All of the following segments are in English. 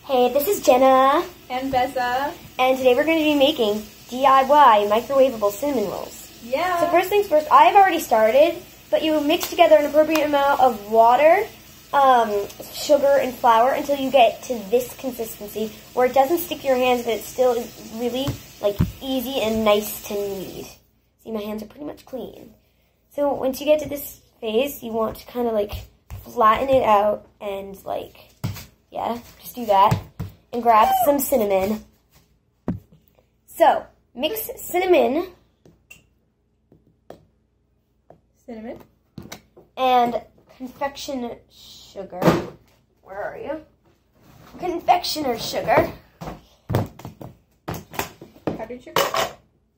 Hey, this is Jenna. And Bessa. And today we're going to be making DIY microwavable cinnamon rolls. Yeah. So first things first, I've already started, but you mix together an appropriate amount of water, sugar, and flour until you get to this consistency where it doesn't stick to your hands, but it still is really easy and nice to knead. See, my hands are pretty much clean. So once you get to this phase, you want to kind of flatten it out and just do that. And grab some cinnamon. So, mix cinnamon. And confection sugar. Where are you? Confectioner's sugar. Powdered sugar?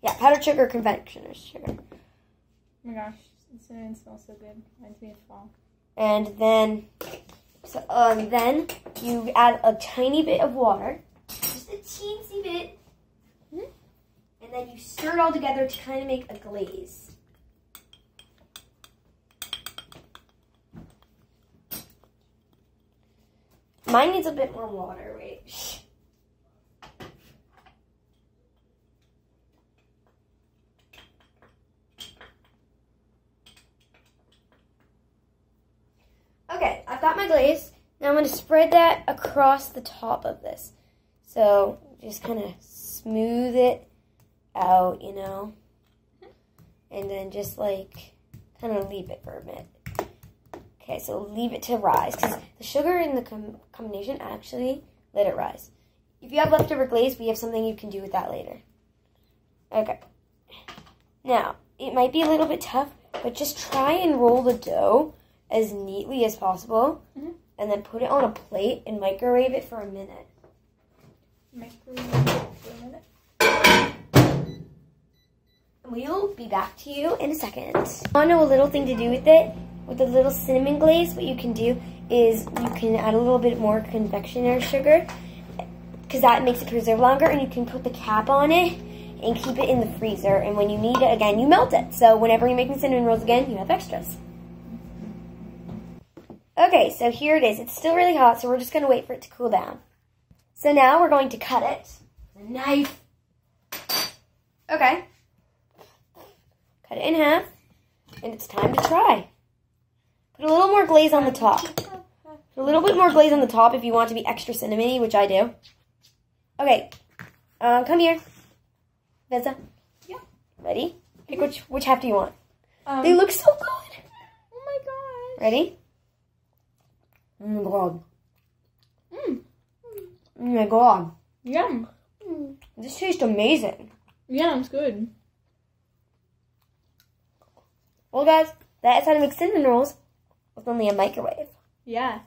Yeah, powdered sugar, confectioner's sugar. Oh my gosh, the cinnamon smells so good. Reminds me of fall. And then, then you add a tiny bit of water, just a teensy bit, and then you stir it all together to kind of make a glaze. Mine needs a bit more water, wait. Okay, I've got my glaze. Now I'm going to spread that across the top of this. So just kind of smooth it out, you know. And then just kind of leave it for a minute. Okay, so leave it to rise. Because the sugar in the combination actually let it rise. If you have leftover glaze, we have something you can do with that later. Okay. Now, it might be a little bit tough, but just try and roll the dough as neatly as possible, and then put it on a plate and microwave it for a minute. We'll be back to you in a second. I know a little thing to do with it, with the little cinnamon glaze. What you can do is you can add a little bit more confectioner's sugar, because that makes it preserve longer, and you can put the cap on it and keep it in the freezer, and when you need it again, you melt it. So whenever you're making cinnamon rolls again, you have extras. Okay, so here it is. It's still really hot, so we're just going to wait for it to cool down. So now we're going to cut it with a knife. Okay. Cut it in half, and it's time to try. Put a little more glaze on the top. Put a little bit more glaze on the top if you want to be extra cinnamony, which I do. Okay, come here. Bessa? Yeah. Ready? Pick which half do you want? They look so good. Oh my gosh. Ready? Oh my god. Oh my god. Yum. This tastes amazing. Yeah, it's good. Well guys, that's how to make cinnamon rolls with only a microwave. Yeah.